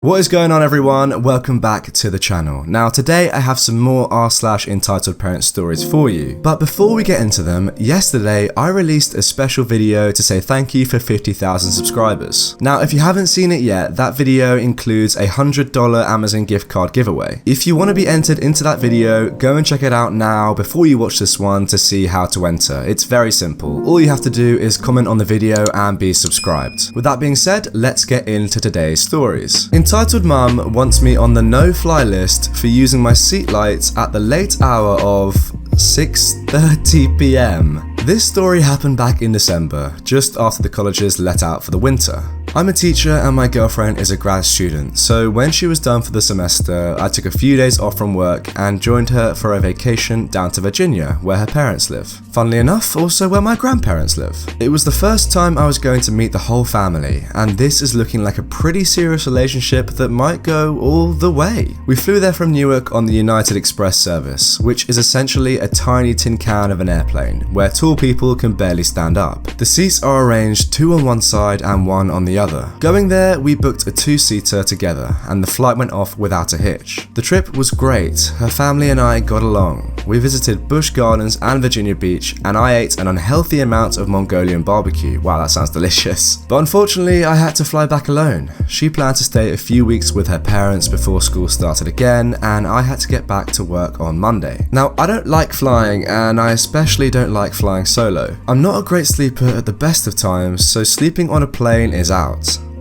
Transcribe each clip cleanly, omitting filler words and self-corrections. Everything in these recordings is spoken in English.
What is going on, everyone? Welcome back to the channel. Now today I have some more r/entitled parent stories for you. But before we get into them, yesterday I released a special video to say thank you for 50,000 subscribers. Now if you haven't seen it yet, that video includes a $100 Amazon gift card giveaway. If you want to be entered into that video, go and check it out now before you watch this one to see how to enter. It's very simple. All you have to do is comment on the video and be subscribed. With that being said, let's get into today's stories. Entitled Mum wants me on the no-fly list for using my seat lights at the late hour of 6:30 p.m. This story happened back in December, just after the colleges let out for the winter. I'm a teacher and my girlfriend is a grad student, so when she was done for the semester, I took a few days off from work and joined her for a vacation down to Virginia, where her parents live. Funnily enough, also where my grandparents live. It was the first time I was going to meet the whole family, and this is looking like a pretty serious relationship that might go all the way. We flew there from Newark on the United Express service, which is essentially a tiny tin can of an airplane, where tall people can barely stand up. The seats are arranged 2 on one side and 1 on the other. Going there, we booked a 2-seater together, and the flight went off without a hitch. The trip was great. Her family and I got along. We visited Busch Gardens and Virginia Beach, and I ate an unhealthy amount of Mongolian barbecue. Wow, that sounds delicious. But unfortunately, I had to fly back alone. She planned to stay a few weeks with her parents before school started again, and I had to get back to work on Monday. Now, I don't like flying, and I especially don't like flying solo. I'm not a great sleeper at the best of times, so sleeping on a plane is out.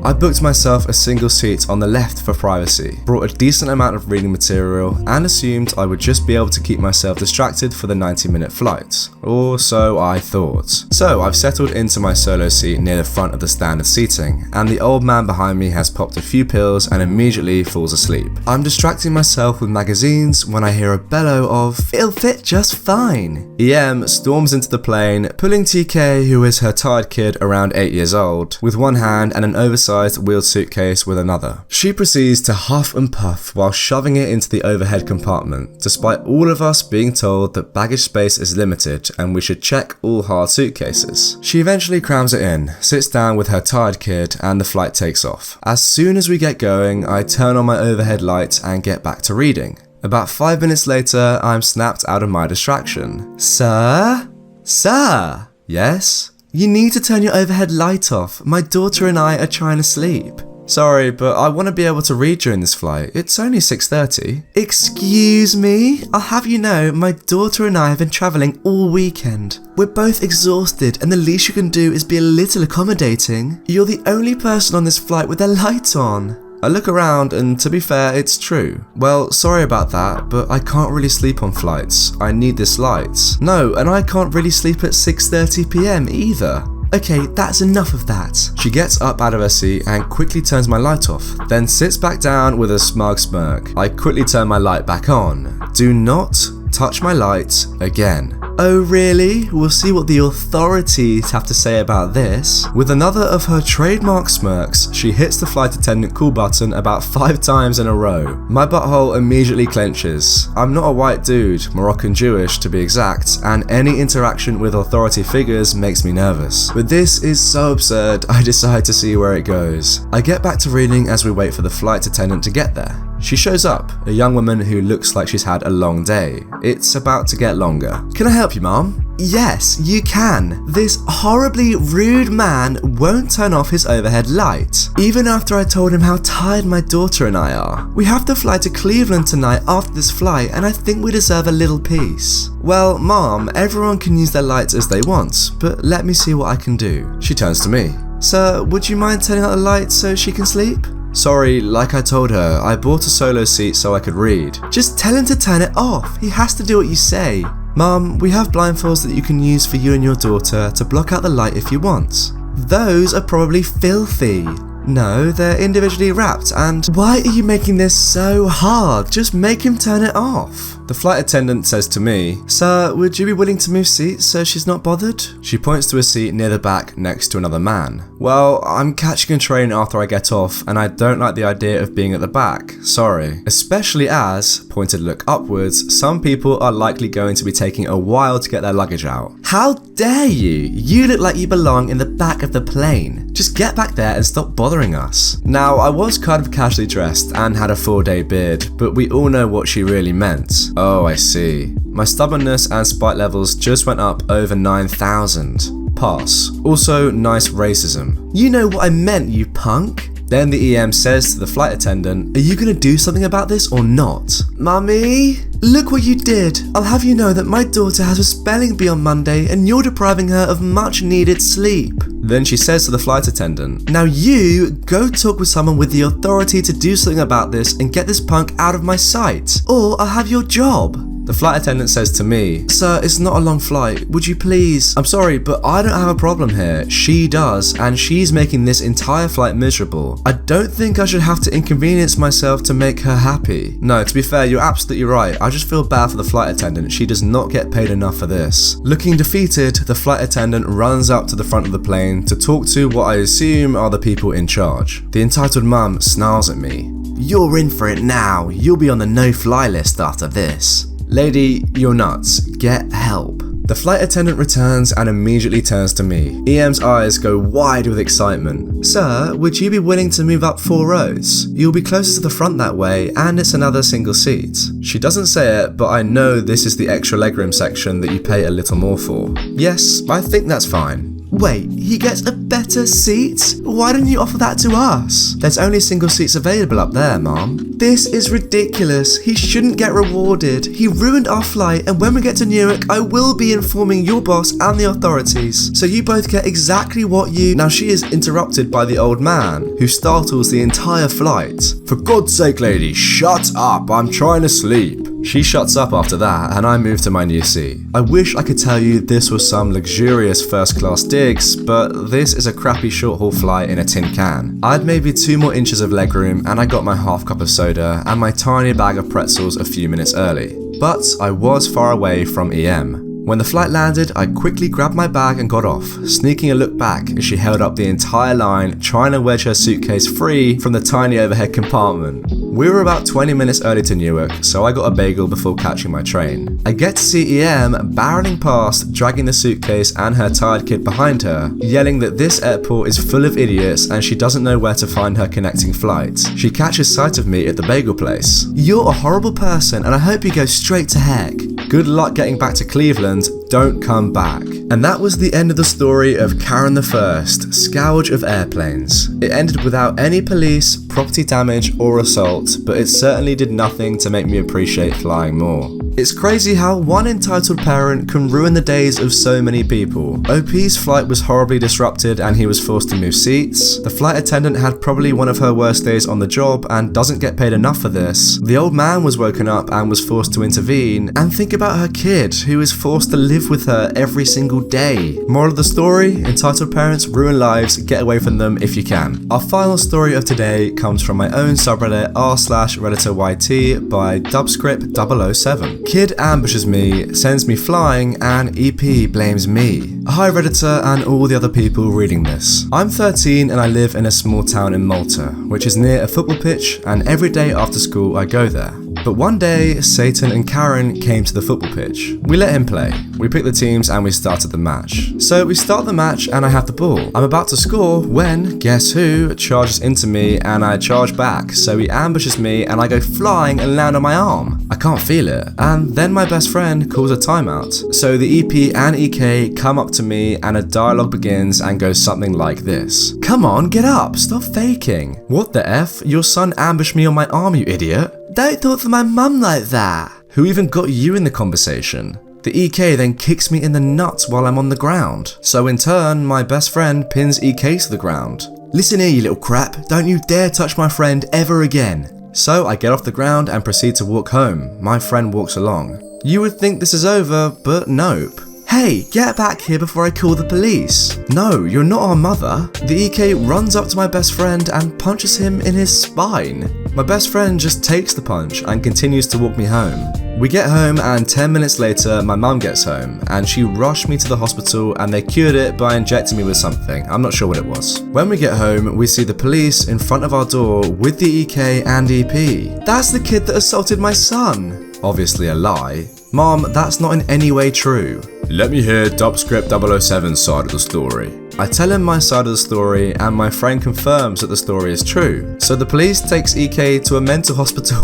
I booked myself a single seat on the left for privacy, brought a decent amount of reading material, and assumed I would just be able to keep myself distracted for the 90-minute flight. Or so I thought. So I've settled into my solo seat near the front of the standard seating, and the old man behind me has popped a few pills and immediately falls asleep. I'm distracting myself with magazines when I hear a bellow of, "It'll fit just fine." EM storms into the plane, pulling TK, who is her tired kid around 8 years old, with one hand and an oversized wheeled suitcase with another. She proceeds to huff and puff while shoving it into the overhead compartment, despite all of us being told that baggage space is limited and we should check all hard suitcases. She eventually crams it in, sits down with her tired kid, and the flight takes off. As soon as we get going, I turn on my overhead light and get back to reading. About 5 minutes later, I'm snapped out of my distraction. "Sir? Sir?" "Yes?" "You need to turn your overhead light off. My daughter and I are trying to sleep." "Sorry, but I want to be able to read during this flight. It's only 6:30. "Excuse me? I'll have you know, my daughter and I have been travelling all weekend. We're both exhausted, and the least you can do is be a little accommodating. You're the only person on this flight with their light on." I look around, and to be fair, it's true. "Well, sorry about that, but I can't really sleep on flights. I need this light." "No, and I can't really sleep at 6:30 p.m. either." "Okay, that's enough of that." She gets up out of her seat and quickly turns my light off, then sits back down with a smug smirk. I quickly turn my light back on. "Do not touch my light again." "Oh really? We'll see what the authorities have to say about this." With another of her trademark smirks, she hits the flight attendant call button about 5 times in a row. My butthole immediately clenches. I'm not a white dude, Moroccan Jewish to be exact, and any interaction with authority figures makes me nervous. But this is so absurd, I decide to see where it goes. I get back to reading as we wait for the flight attendant to get there. She shows up, a young woman who looks like she's had a long day. It's about to get longer. "Can I help you, Mom?" "Yes, you can. This horribly rude man won't turn off his overhead light, even after I told him how tired my daughter and I are. We have to fly to Cleveland tonight after this flight, and I think we deserve a little peace." "Well, Mom, everyone can use their lights as they want, but let me see what I can do." She turns to me. "Sir, would you mind turning out the light so she can sleep?" "Sorry, like I told her, I bought a solo seat so I could read." "Just tell him to turn it off. He has to do what you say." "Mom, we have blindfolds that you can use for you and your daughter to block out the light if you want." "Those are probably filthy." "No, they're individually wrapped, and..." "Why are you making this so hard? Just make him turn it off." The flight attendant says to me, "Sir, would you be willing to move seats so she's not bothered?" She points to a seat near the back next to another man. "Well, I'm catching a train after I get off, and I don't like the idea of being at the back. Sorry." Especially as, pointed look upwards, some people are likely going to be taking a while to get their luggage out. "How dare you? You look like you belong in the back of the plane. Just get back there and stop bothering bothering us. Now, I was kind of casually dressed and had a 4-day beard, but we all know what she really meant. Oh, I see. My stubbornness and spite levels just went up over 9,000. Pass. Also, nice racism. You know what I meant, you punk. Then the EM says to the flight attendant, "Are you gonna do something about this or not?" "Mummy, look what you did. I'll have you know that my daughter has a spelling bee on Monday and you're depriving her of much needed sleep." Then she says to the flight attendant, "Now you go talk with someone with the authority to do something about this and get this punk out of my sight, or I'll have your job." The flight attendant says to me, "Sir, it's not a long flight. Would you please?" "I'm sorry, but I don't have a problem here. She does, and she's making this entire flight miserable. I don't think I should have to inconvenience myself to make her happy." No, to be fair, you're absolutely right. I just feel bad for the flight attendant. She does not get paid enough for this. Looking defeated, the flight attendant runs up to the front of the plane to talk to what I assume are the people in charge. The entitled mum snarls at me. "You're in for it now. You'll be on the no-fly list after this." "Lady, you're nuts. Get help." The flight attendant returns and immediately turns to me. EM's eyes go wide with excitement. "Sir, would you be willing to move up 4 rows? You'll be closer to the front that way, and it's another single seat." She doesn't say it, but I know this is the extra legroom section that you pay a little more for. Yes, I think that's fine. "Wait, he gets a better seat? Why didn't you offer that to us?" "There's only single seats available up there, Mom." "This is ridiculous. He shouldn't get rewarded. He ruined our flight, and when we get to Newark, I will be informing your boss and the authorities. So you both get exactly what you—" Now she is interrupted by the old man, who startles the entire flight. "For God's sake, lady, shut up. I'm trying to sleep." She shuts up after that, and I move to my new seat. I wish I could tell you this was some luxurious first-class digs, but this is a crappy short-haul flight in a tin can. I had maybe 2 more inches of legroom, and I got my half cup of soda and my tiny bag of pretzels a few minutes early. But I was far away from EM. When the flight landed, I quickly grabbed my bag and got off, sneaking a look back as she held up the entire line, trying to wedge her suitcase free from the tiny overhead compartment. We were about 20 minutes early to Newark, so I got a bagel before catching my train. I get to see EM barreling past, dragging the suitcase and her tired kid behind her, yelling that this airport is full of idiots and she doesn't know where to find her connecting flights. She catches sight of me at the bagel place. "You're a horrible person and I hope you go straight to heck. Good luck getting back to Cleveland. Don't come back." And that was the end of the story of Karen the First, Scourge of Airplanes. It ended without any police, property damage or assault, but it certainly did nothing to make me appreciate flying more. It's crazy how one entitled parent can ruin the days of so many people. OP's flight was horribly disrupted and he was forced to move seats. The flight attendant had probably one of her worst days on the job and doesn't get paid enough for this. The old man was woken up and was forced to intervene. And think about her kid, who is forced to live with her every single day. Moral of the story, entitled parents ruin lives, get away from them if you can. Our final story of today comes from my own subreddit r/RedditorYT by dubscript007. Kid ambushes me, sends me flying, and EP blames me. Hi Redditor and all the other people reading this. I'm 13 and I live in a small town in Malta, which is near a football pitch, and every day after school I go there. But one day, Satan and Karen came to the football pitch. We let him play. We picked the teams and we started the match. So we start the match and I have the ball. I'm about to score when, guess who, charges into me and I charge back. So he ambushes me and I go flying and land on my arm. I can't feel it. And then my best friend calls a timeout. So the EP and EK come up to me and a dialogue begins and goes something like this. "Come on, get up, stop faking." "What the F? Your son ambushed me on my arm, you idiot." "Don't talk to my mum like that." "Who even got you in the conversation?" The EK then kicks me in the nuts while I'm on the ground. So in turn, my best friend pins EK to the ground. "Listen here, you little crap, don't you dare touch my friend ever again." So I get off the ground and proceed to walk home. My friend walks along. You would think this is over, but nope. "Hey, get back here before I call the police." "No, you're not our mother." The EK runs up to my best friend and punches him in his spine. My best friend just takes the punch and continues to walk me home. We get home and 10 minutes later my mum gets home and she rushed me to the hospital and they cured it by injecting me with something. I'm not sure what it was. When we get home we see the police in front of our door with the EK and EP. "That's the kid that assaulted my son." Obviously a lie. "Mom, that's not in any way true." "Let me hear Dubscript007's side of the story." I tell him my side of the story and my friend confirms that the story is true. So the police takes EK to a mental hospital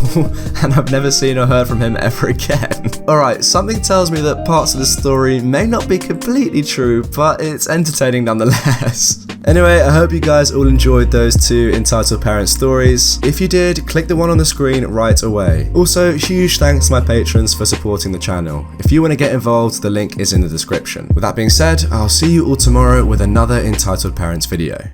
and I've never seen or heard from him ever again. Alright, something tells me that parts of the story may not be completely true, but it's entertaining nonetheless. Anyway, I hope you guys all enjoyed those two Entitled Parents stories. If you did, click the one on the screen right away. Also, huge thanks to my patrons for supporting the channel. If you want to get involved, the link is in the description. With that being said, I'll see you all tomorrow with another Entitled Parents video.